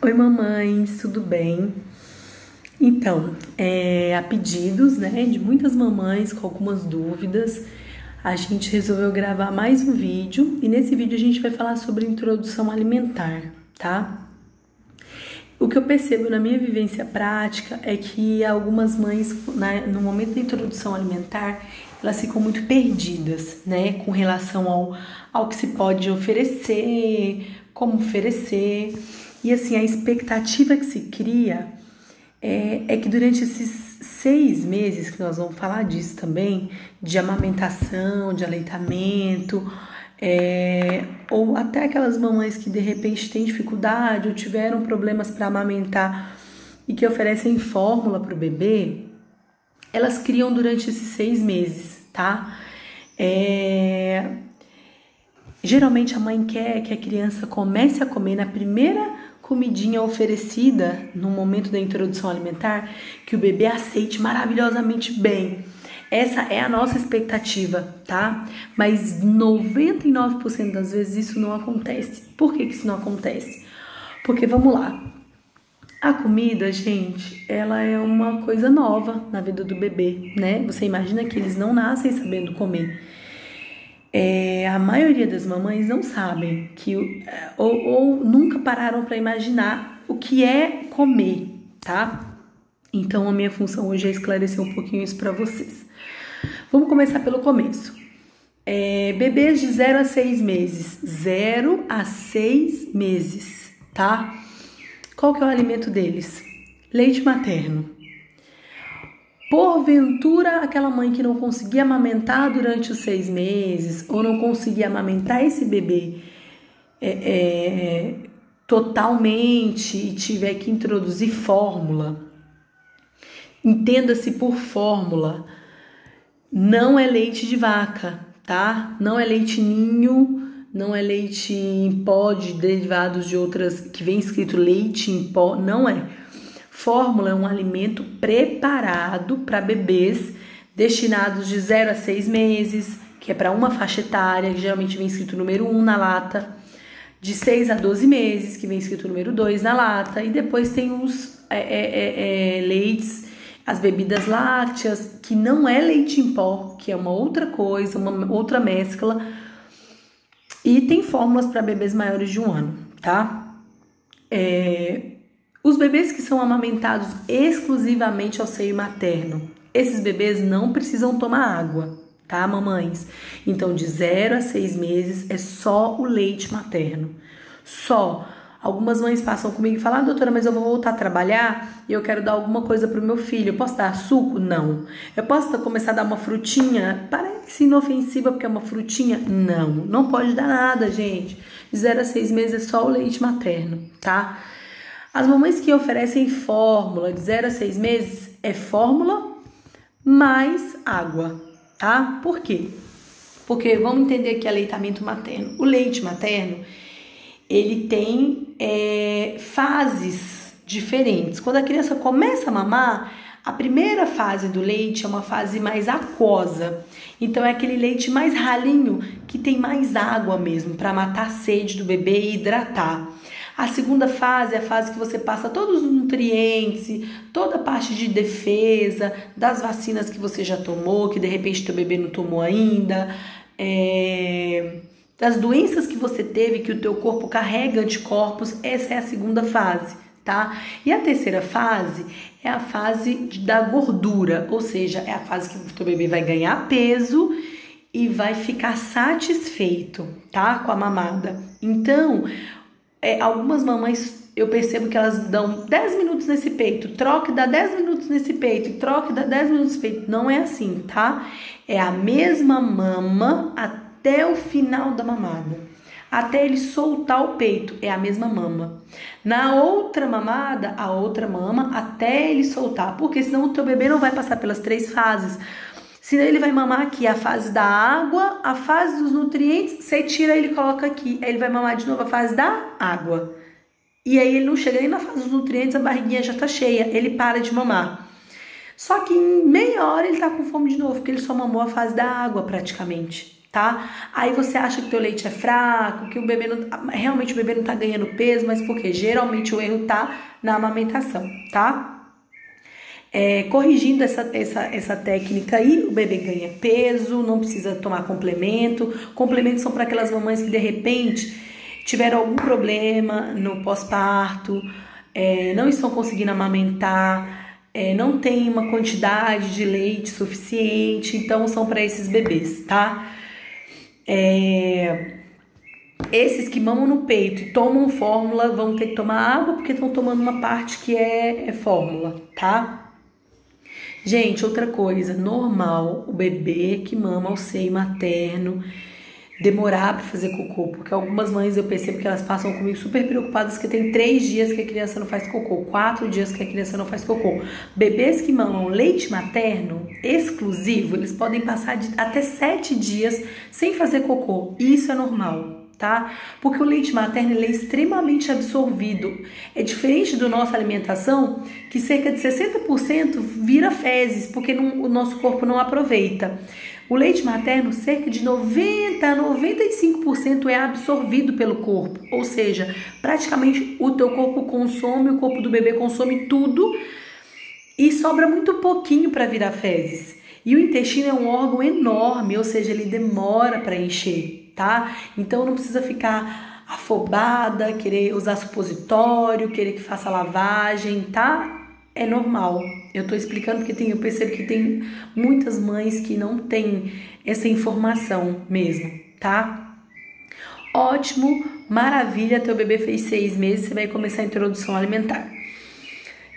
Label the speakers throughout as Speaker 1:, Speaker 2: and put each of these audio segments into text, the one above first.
Speaker 1: Oi, mamães, tudo bem? Então, a pedidos, né, de muitas mamães com algumas dúvidas, a gente resolveu gravar mais um vídeo e nesse vídeo a gente vai falar sobre introdução alimentar, tá? O que eu percebo na minha vivência prática é que algumas mães, no momento da introdução alimentar, elas ficam muito perdidas, né, com relação ao que se pode oferecer, como oferecer. E assim, a expectativa que se cria é que durante esses 6 meses, que nós vamos falar disso também, de amamentação, de aleitamento, ou até aquelas mamães que de repente têm dificuldade ou tiveram problemas para amamentar e que oferecem fórmula para o bebê, elas criam durante esses 6 meses, tá? Geralmente a mãe quer que a criança comece a comer na primeira comidinha oferecida no momento da introdução alimentar, que o bebê aceite maravilhosamente bem. Essa é a nossa expectativa, tá? Mas 99% das vezes isso não acontece. Por que isso não acontece? Porque, vamos lá, a comida, gente, ela é uma coisa nova na vida do bebê, né? Você imagina que eles não nascem sabendo comer. A maioria das mamães não sabem ou nunca pararam para imaginar o que é comer, tá? Então a minha função hoje é esclarecer um pouquinho isso para vocês. Vamos começar pelo começo. Bebês de 0 a 6 meses. 0 a 6 meses, tá? Qual que é o alimento deles? Leite materno. Porventura, aquela mãe que não conseguia amamentar durante os 6 meses ou não conseguia amamentar esse bebê totalmente e tiver que introduzir fórmula, entenda-se por fórmula, não é leite de vaca, tá? Não é leite ninho, não é leite em pó de derivados de outras, que vem escrito leite em pó, não é. Fórmula é um alimento preparado para bebês destinados de 0 a 6 meses, que é para uma faixa etária, que geralmente vem escrito número 1 na lata, de 6 a 12 meses, que vem escrito número 2 na lata, e depois tem os leites, as bebidas lácteas, que não é leite em pó, que é uma outra coisa, uma outra mescla, e tem fórmulas para bebês maiores de 1 ano, tá? Os bebês que são amamentados exclusivamente ao seio materno, esses bebês não precisam tomar água, tá, mamães? Então, de 0 a 6 meses é só o leite materno. Só. Algumas mães passam comigo e falam: doutora, mas eu vou voltar a trabalhar e eu quero dar alguma coisa pro meu filho. Eu posso dar suco? Não. Eu posso começar a dar uma frutinha? Parece inofensiva porque é uma frutinha? Não. Não pode dar nada, gente. De 0 a 6 meses é só o leite materno, tá? As mamães que oferecem fórmula de 0 a 6 meses é fórmula mais água, tá? Por quê? Porque vamos entender que é aleitamento materno. O leite materno, ele tem fases diferentes. Quando a criança começa a mamar, a primeira fase do leite é uma fase mais aquosa. Então é aquele leite mais ralinho, que tem mais água mesmo, para matar a sede do bebê e hidratar. A segunda fase é a fase que você passa todos os nutrientes, toda a parte de defesa, das vacinas que você já tomou, que de repente teu bebê não tomou ainda, das doenças que você teve, que o teu corpo carrega anticorpos. Essa é a segunda fase, tá? E a terceira fase é a fase da gordura, ou seja, é a fase que o teu bebê vai ganhar peso e vai ficar satisfeito, tá? Com a mamada. Então, algumas mamães, eu percebo que elas dão 10 minutos nesse peito, troca e dá 10 minutos nesse peito, troca e dá 10 minutos nesse peito. Não é assim, tá? É a mesma mama até o final da mamada. Até ele soltar o peito, é a mesma mama. Na outra mamada, a outra mama até ele soltar, porque senão o teu bebê não vai passar pelas 3 fases. Senão ele vai mamar aqui a fase da água, a fase dos nutrientes, você tira ele e coloca aqui. Aí ele vai mamar de novo a fase da água. E aí ele não chega nem na fase dos nutrientes, a barriguinha já tá cheia, ele para de mamar. Só que em meia hora ele tá com fome de novo, porque ele só mamou a fase da água praticamente, tá? Aí você acha que teu leite é fraco, que o bebê não, realmente o bebê não tá ganhando peso, mas por quê? Geralmente o erro tá na amamentação, tá? Corrigindo essa técnica aí, o bebê ganha peso, não precisa tomar complemento. Complementos são para aquelas mamães que de repente tiveram algum problema no pós-parto, não estão conseguindo amamentar, não tem uma quantidade de leite suficiente, então são para esses bebês, tá? Esses que mamam no peito e tomam fórmula vão ter que tomar água porque estão tomando uma parte que é fórmula, tá? Gente, outra coisa, normal o bebê que mama ao seio materno demorar para fazer cocô, porque algumas mães eu percebo que elas passam comigo super preocupadas que tem 3 dias que a criança não faz cocô, 4 dias que a criança não faz cocô. Bebês que mamam leite materno exclusivo, eles podem passar até 7 dias sem fazer cocô, e isso é normal, tá? Porque o leite materno ele é extremamente absorvido. É diferente da nossa alimentação, que cerca de 60% vira fezes, porque o nosso corpo não aproveita. O leite materno, cerca de 90 a 95% é absorvido pelo corpo, ou seja, praticamente o teu corpo consome, o corpo do bebê consome tudo e sobra muito pouquinho para virar fezes. E o intestino é um órgão enorme, ou seja, ele demora para encher, tá? Então não precisa ficar afobada, querer usar supositório, querer que faça lavagem, tá? É normal. Eu tô explicando porque eu percebo que tem muitas mães que não têm essa informação mesmo, tá? Ótimo, maravilha, teu bebê fez 6 meses, você vai começar a introdução alimentar.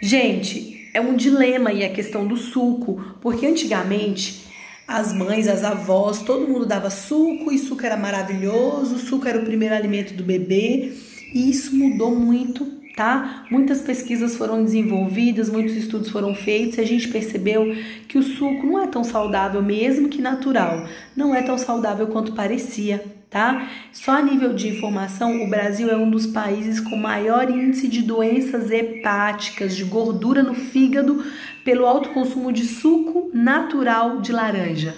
Speaker 1: Gente, é um dilema aí a questão do suco, porque antigamente as mães, as avós, todo mundo dava suco e suco era maravilhoso, o suco era o primeiro alimento do bebê e isso mudou muito, tá? Muitas pesquisas foram desenvolvidas, muitos estudos foram feitos e a gente percebeu que o suco não é tão saudável, mesmo que natural, não é tão saudável quanto parecia, tá? Só a nível de informação, o Brasil é um dos países com maior índice de doenças hepáticas, de gordura no fígado, pelo alto consumo de suco natural de laranja.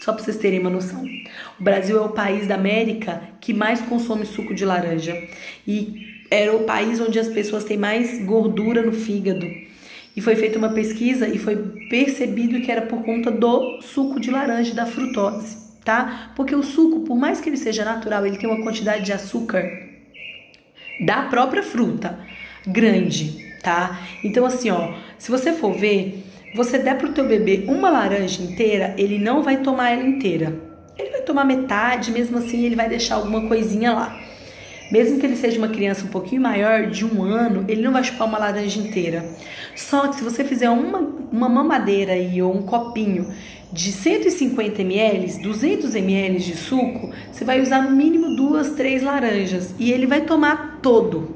Speaker 1: Só para vocês terem uma noção. O Brasil é o país da América que mais consome suco de laranja e era o país onde as pessoas têm mais gordura no fígado. E foi feita uma pesquisa e foi percebido que era por conta do suco de laranja e da frutose, tá? Porque o suco, por mais que ele seja natural, ele tem uma quantidade de açúcar da própria fruta grande, tá? Então assim, ó, se você for ver, você der pro teu bebê uma laranja inteira, ele não vai tomar ela inteira. Ele vai tomar metade, mesmo assim ele vai deixar alguma coisinha lá. Mesmo que ele seja uma criança um pouquinho maior, de 1 ano, ele não vai chupar uma laranja inteira. Só que se você fizer uma mamadeira aí, ou um copinho de 150 ml, 200 ml de suco, você vai usar no mínimo 2, 3 laranjas. E ele vai tomar todo.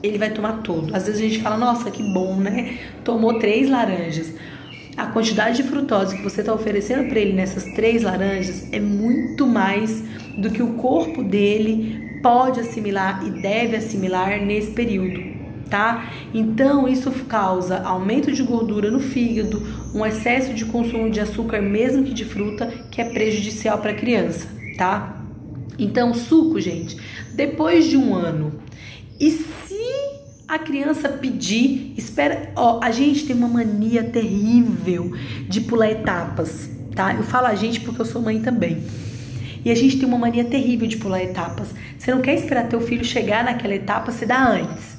Speaker 1: Ele vai tomar todo. Às vezes a gente fala, nossa, que bom, né? Tomou 3 laranjas. A quantidade de frutose que você está oferecendo para ele nessas 3 laranjas é muito mais do que o corpo dele pode assimilar e deve assimilar nesse período, tá? Então isso causa aumento de gordura no fígado, um excesso de consumo de açúcar, mesmo que de fruta, que é prejudicial para a criança, tá? Então suco, gente, depois de 1 ano. E se a criança pedir, espera, ó, a gente tem uma mania terrível de pular etapas, tá? Eu falo a gente porque eu sou mãe também. E a gente tem uma mania terrível de pular etapas. Você não quer esperar teu filho chegar naquela etapa, você dá antes.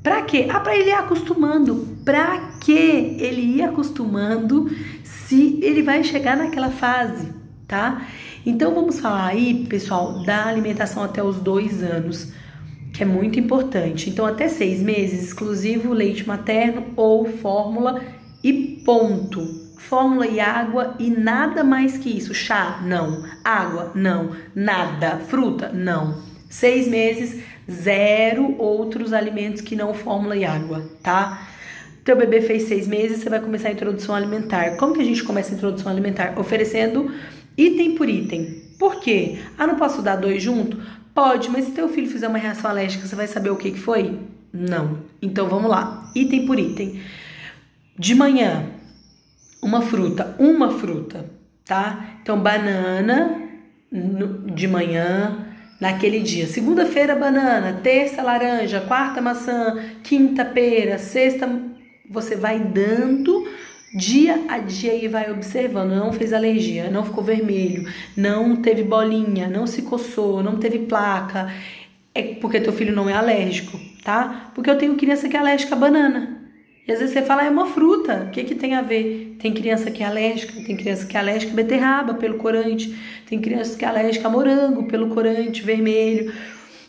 Speaker 1: Pra quê? Pra ele ir acostumando. Pra que ele ir acostumando se ele vai chegar naquela fase, tá? Então vamos falar aí, pessoal, da alimentação até os 2 anos, que é muito importante. Então até 6 meses, exclusivo leite materno ou fórmula e ponto. Fórmula e água e nada mais que isso. Chá? Não. Água? Não. Nada. Fruta? Não. 6 meses, 0 outros alimentos que não fórmula e água, tá? Teu bebê fez 6 meses, você vai começar a introdução alimentar. Como que a gente começa a introdução alimentar? Oferecendo item por item. Por quê? Ah, não posso dar 2 junto? Pode, mas se teu filho fizer uma reação alérgica, você vai saber o que foi? Não. Então vamos lá. Item por item. De manhã, uma fruta, tá? Então, banana de manhã, naquele dia. Segunda-feira, banana, terça, laranja, quarta, maçã, quinta, pera, sexta, você vai dando dia a dia e vai observando. Não fez alergia, não ficou vermelho, não teve bolinha, não se coçou, não teve placa. É porque teu filho não é alérgico, tá? Porque eu tenho criança que é alérgica a banana. E às vezes você fala, é uma fruta, o que que tem a ver? Tem criança que é alérgica, tem criança que é alérgica a beterraba, pelo corante, tem criança que é alérgica a morango, pelo corante vermelho.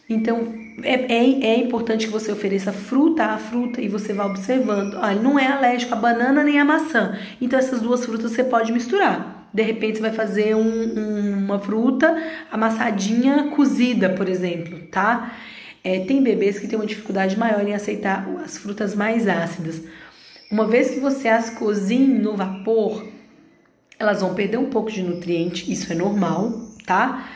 Speaker 1: Então, é importante que você ofereça fruta a fruta e você vá observando. Ele não é alérgico a banana nem a maçã, então essas duas frutas você pode misturar. De repente você vai fazer uma fruta amassadinha cozida, por exemplo, tá? Tem bebês que têm uma dificuldade maior em aceitar as frutas mais ácidas. Uma vez que você as cozinhe no vapor, elas vão perder um pouco de nutriente, isso é normal, tá?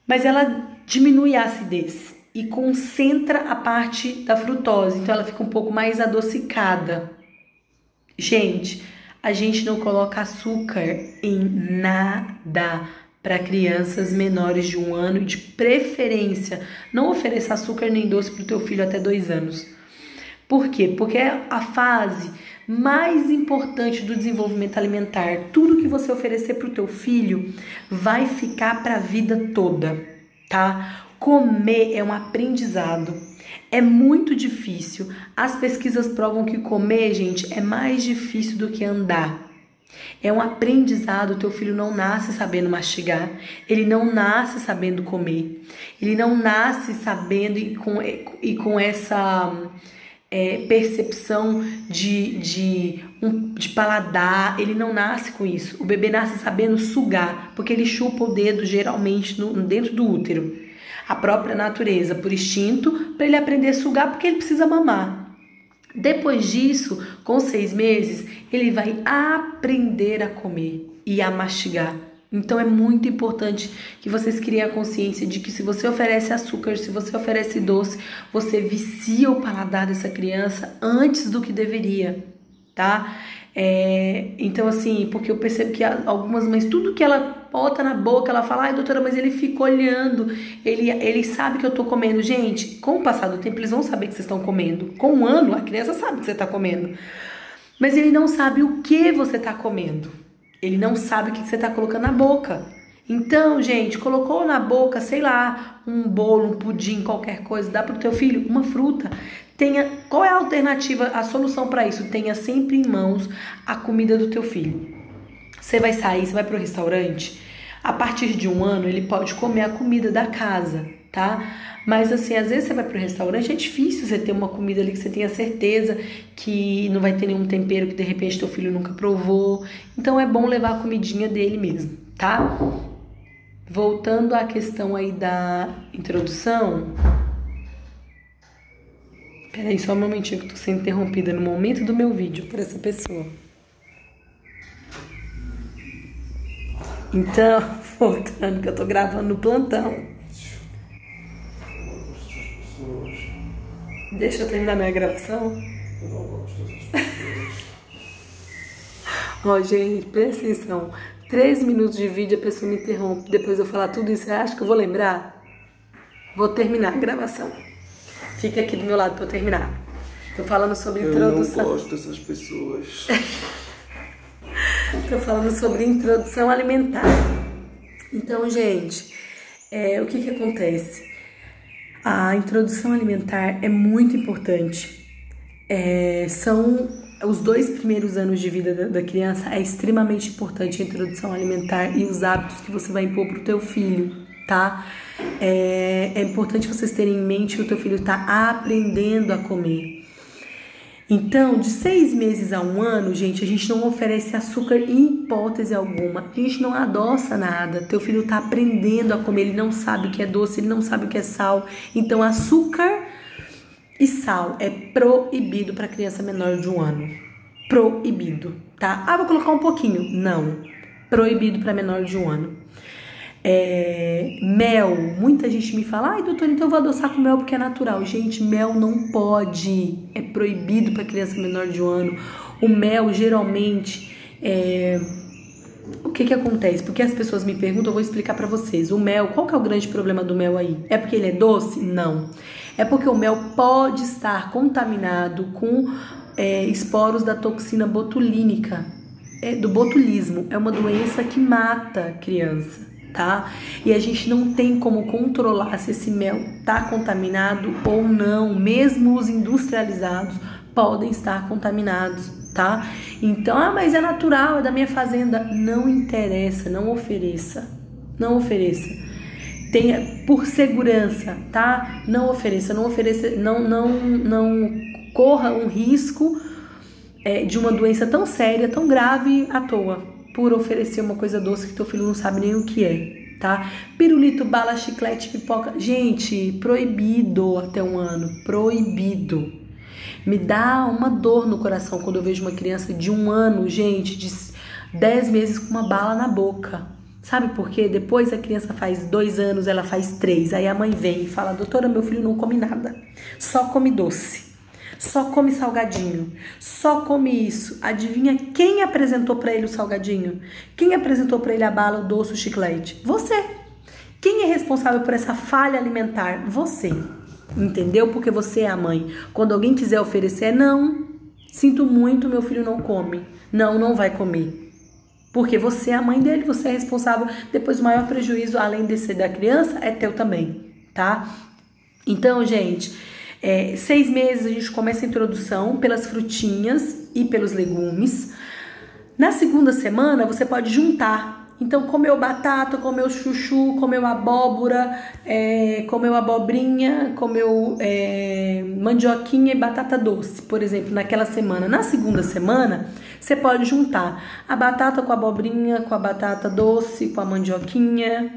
Speaker 1: Mas ela diminui a acidez e concentra a parte da frutose, então ela fica um pouco mais adocicada. Gente, a gente não coloca açúcar em nada para crianças menores de 1 ano e de preferência não ofereça açúcar nem doce para o teu filho até 2 anos. Por quê? Porque é a fase mais importante do desenvolvimento alimentar. Tudo que você oferecer para o teu filho vai ficar para a vida toda, tá? Comer é um aprendizado. É muito difícil. As pesquisas provam que comer, gente, é mais difícil do que andar. É um aprendizado. O teu filho não nasce sabendo mastigar, ele não nasce sabendo comer, ele não nasce sabendo e com essa percepção de paladar. Ele não nasce com isso. O bebê nasce sabendo sugar, porque ele chupa o dedo geralmente dentro do útero, a própria natureza, por instinto, para ele aprender a sugar, porque ele precisa mamar. Depois disso, com 6 meses, ele vai aprender a comer e a mastigar. Então é muito importante que vocês criem a consciência de que se você oferece açúcar, se você oferece doce, você vicia o paladar dessa criança antes do que deveria, tá? Então assim, porque eu percebo que algumas mães, tudo que ela bota na boca, ela fala, ai doutora, mas ele fica olhando, ele sabe que eu tô comendo. Gente, com o passar do tempo eles vão saber que vocês estão comendo. Com 1 ano a criança sabe que você tá comendo, mas ele não sabe o que você tá comendo, ele não sabe o que você tá colocando na boca. Então, gente, colocou na boca, sei lá, um bolo, um pudim, qualquer coisa, dá pro teu filho uma fruta. Qual é a alternativa, a solução para isso? Tenha sempre em mãos a comida do teu filho. Você vai sair, você vai pro restaurante, a partir de 1 ano ele pode comer a comida da casa, tá? Mas assim, às vezes você vai pro restaurante, é difícil você ter uma comida ali que você tenha certeza que não vai ter nenhum tempero que de repente teu filho nunca provou. Então é bom levar a comidinha dele mesmo, tá? Voltando à questão aí da introdução. Peraí, só um momentinho que eu tô sendo interrompida no momento do meu vídeo por essa pessoa. Então, voltando, que eu tô gravando no plantão. Deixa eu terminar minha gravação.
Speaker 2: Eu não gosto dessas pessoas.
Speaker 1: Ó, gente, presta atenção. 3 minutos de vídeo, a pessoa me interrompe. Depois eu falar tudo isso, você acha que eu vou lembrar? Vou terminar a gravação. Fica aqui do meu lado pra eu terminar. Tô falando sobre introdução.
Speaker 2: Eu não gosto dessas pessoas.
Speaker 1: Tô falando sobre introdução alimentar. Então, gente, o que acontece? A introdução alimentar é muito importante. São os 2 primeiros anos de vida da criança, é extremamente importante a introdução alimentar e os hábitos que você vai impor pro teu filho, tá? É importante vocês terem em mente que o teu filho tá aprendendo a comer. Então, de 6 meses a 1 ano, gente, a gente não oferece açúcar em hipótese alguma. A gente não adoça nada. Teu filho tá aprendendo a comer, ele não sabe o que é doce, ele não sabe o que é sal. Então, açúcar e sal é proibido para criança menor de 1 ano. Proibido, tá? Vou colocar um pouquinho. Não. Proibido para menor de 1 ano. Mel, muita gente me fala, ai doutor, então eu vou adoçar com mel porque é natural. Gente, mel não pode, é proibido para criança menor de 1 ano. O mel geralmente O que acontece? Porque as pessoas me perguntam, eu vou explicar pra vocês. O mel, qual que é o grande problema do mel aí? É porque ele é doce? Não. É porque o mel pode estar contaminado com esporos da toxina botulínica, do botulismo. É uma doença que mata a criança, tá? E a gente não tem como controlar se esse mel tá contaminado ou não. Mesmo os industrializados podem estar contaminados, tá? Então, mas é natural, é da minha fazenda. Não interessa, não ofereça. Não ofereça. Tenha por segurança, tá? Não ofereça, não corra um risco de uma doença tão séria, tão grave à toa, por oferecer uma coisa doce que teu filho não sabe nem o que é, tá? Pirulito, bala, chiclete, pipoca, gente, proibido até 1 ano, proibido. Me dá uma dor no coração quando eu vejo uma criança de 1 ano, gente, de 10 meses com uma bala na boca. Sabe por quê? Depois a criança faz 2 anos, ela faz 3. Aí a mãe vem e fala, doutora, meu filho não come nada. Só come doce. Só come salgadinho. Só come isso. Adivinha quem apresentou pra ele o salgadinho? Quem apresentou pra ele a bala, o doce, o chiclete? Você. Quem é responsável por essa falha alimentar? Você. Entendeu? Porque você é a mãe. Quando alguém quiser oferecer, não. Sinto muito, meu filho não come. Não, não vai comer. Porque você é a mãe dele, você é responsável. Depois o maior prejuízo, além de ser da criança, é teu também, tá? Então, gente, 6 meses a gente começa a introdução pelas frutinhas e pelos legumes. Na 2ª semana, você pode juntar. Então, comeu batata, comeu chuchu, comeu abóbora, comeu abobrinha, comeu mandioquinha e batata doce, por exemplo, naquela semana. Na 2ª semana, você pode juntar a batata com a abobrinha, com a batata doce, com a mandioquinha.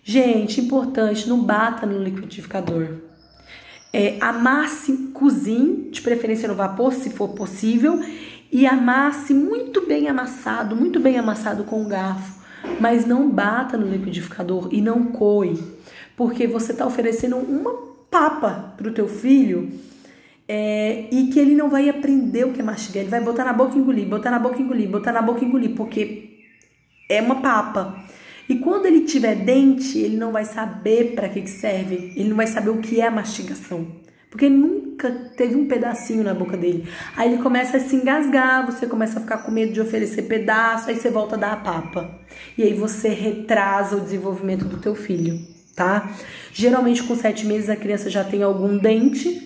Speaker 1: Gente, importante, não bata no liquidificador. Amasse, cozinhe, de preferência no vapor, se for possível, e amasse muito bem amassado com um garfo. Mas não bata no liquidificador e não coe, porque você está oferecendo uma papa para o teu filho e que ele não vai aprender o que é mastigar. Ele vai botar na boca e engolir, botar na boca e engolir, botar na boca e engolir, porque é uma papa. E quando ele tiver dente, ele não vai saber para que serve, ele não vai saber o que é a mastigação, porque ele nunca teve um pedacinho na boca dele. Aí ele começa a se engasgar, você começa a ficar com medo de oferecer pedaço, aí você volta a dar a papa. E aí você retrasa o desenvolvimento do teu filho, tá? Geralmente com 7 meses a criança já tem algum dente.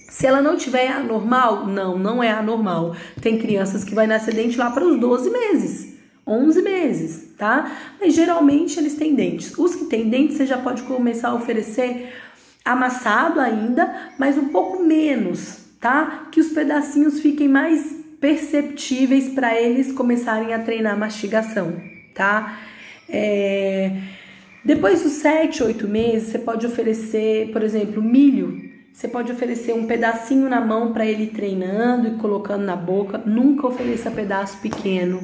Speaker 1: Se ela não tiver, é anormal? Não, não é anormal. Tem crianças que vai nascer dente lá para os 12 meses, 11 meses, tá? Mas geralmente eles têm dentes. Os que têm dentes você já pode começar a oferecer amassado ainda, mas um pouco menos, tá? Que os pedacinhos fiquem mais perceptíveis para eles começarem a treinar a mastigação, tá? Depois dos 7, 8 meses, você pode oferecer, por exemplo, milho. Você pode oferecer um pedacinho na mão para ele ir treinando e colocando na boca. Nunca ofereça pedaço pequeno.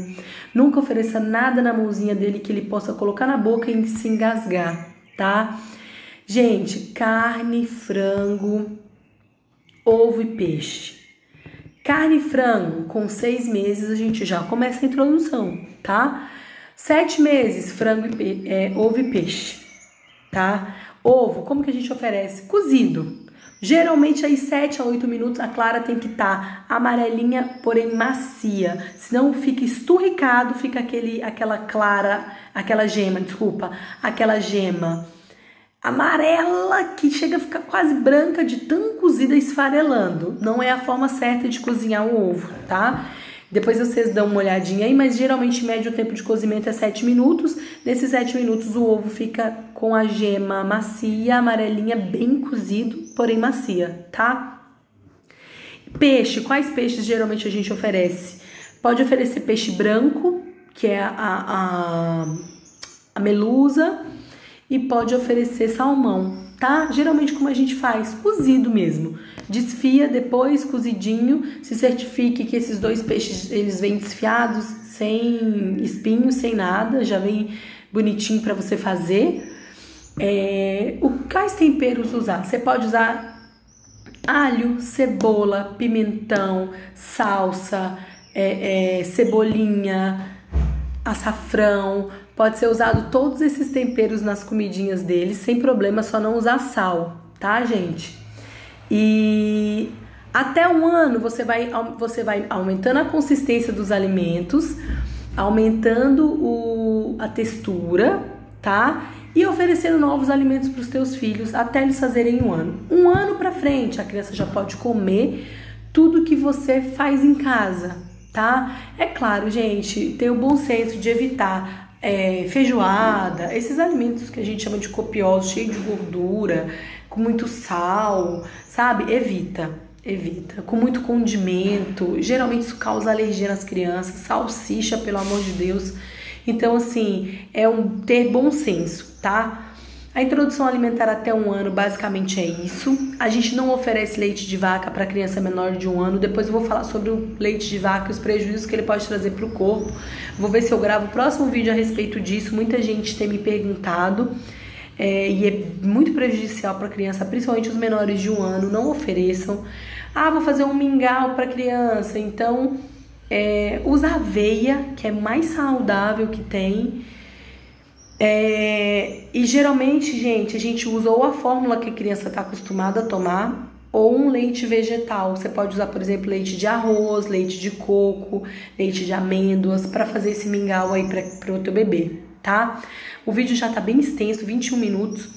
Speaker 1: Nunca ofereça nada na mãozinha dele que ele possa colocar na boca e se engasgar, tá? Gente, carne, frango, ovo e peixe. Carne e frango, com 6 meses a gente já começa a introdução, tá? 7 meses, frango ovo e peixe, tá? Ovo, como que a gente oferece? Cozido. Geralmente aí 7 a 8 minutos a clara tem que estar amarelinha, porém macia. Senão fica esturricado, fica aquela gema amarela que chega a ficar quase branca de tão cozida, esfarelando. Não é a forma certa de cozinhar o ovo, tá? Depois vocês dão uma olhadinha aí, mas geralmente médio tempo de cozimento é 7 minutos. Nesses 7 minutos o ovo fica com a gema macia, amarelinha, bem cozido, porém macia, tá? Peixe, quais peixes geralmente a gente oferece? Pode oferecer peixe branco, que é a melusa, e pode oferecer salmão, tá? Geralmente como a gente faz, cozido mesmo. Desfia depois, cozidinho, se certifique que esses 2 peixes, eles vêm desfiados, sem espinhos, sem nada, já vem bonitinho para você fazer. Quais temperos usar? Você pode usar alho, cebola, pimentão, salsa, cebolinha, açafrão, pode ser usado todos esses temperos nas comidinhas deles, sem problema, só não usar sal, tá, gente? E até 1 ano você vai aumentando a consistência dos alimentos, aumentando a textura, tá? E oferecendo novos alimentos para os teus filhos até eles fazerem 1 ano. 1 ano para frente, a criança já pode comer tudo que você faz em casa, tá? É claro, gente, ter o bom senso de evitar feijoada, esses alimentos que a gente chama de copiosos, cheios de gordura, com muito sal, sabe? Evita. Com muito condimento, geralmente isso causa alergia nas crianças, salsicha, pelo amor de Deus. Então, assim, ter bom senso, tá? A introdução alimentar até 1 ano basicamente é isso. A gente não oferece leite de vaca para criança menor de 1 ano. Depois eu vou falar sobre o leite de vaca e os prejuízos que ele pode trazer para o corpo. Vou ver se eu gravo o próximo vídeo a respeito disso. Muita gente tem me perguntado. E é muito prejudicial para a criança, principalmente os menores de 1 ano. Não ofereçam. Vou fazer um mingau para criança. Então, usa aveia, que é mais saudável que tem. E geralmente, gente, a gente usa ou a fórmula que a criança está acostumada a tomar, ou um leite vegetal. Você pode usar, por exemplo, leite de arroz, leite de coco, leite de amêndoas, para fazer esse mingau aí para o teu bebê, tá? O vídeo já tá bem extenso, 21 minutos.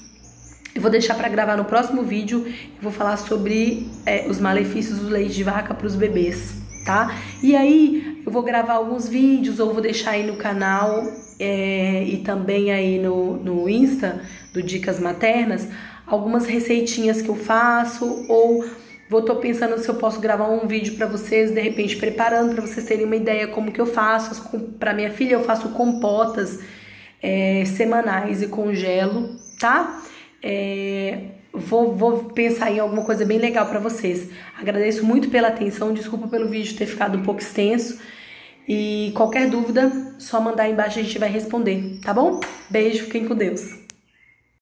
Speaker 1: Eu vou deixar para gravar no próximo vídeo. Eu vou falar sobre os malefícios do leite de vaca para os bebês, tá? E aí eu vou gravar alguns vídeos, ou vou deixar aí no canal e também aí no Insta do Dicas Maternas algumas receitinhas que eu faço, ou tô pensando se eu posso gravar um vídeo para vocês, de repente preparando, para vocês terem uma ideia como que eu faço. Para minha filha eu faço compotas semanais e congelo, tá? Vou pensar em alguma coisa bem legal para vocês. Agradeço muito pela atenção, desculpa pelo vídeo ter ficado um pouco extenso. E qualquer dúvida, só mandar aí embaixo, a gente vai responder, tá bom? Beijo, fiquem com Deus.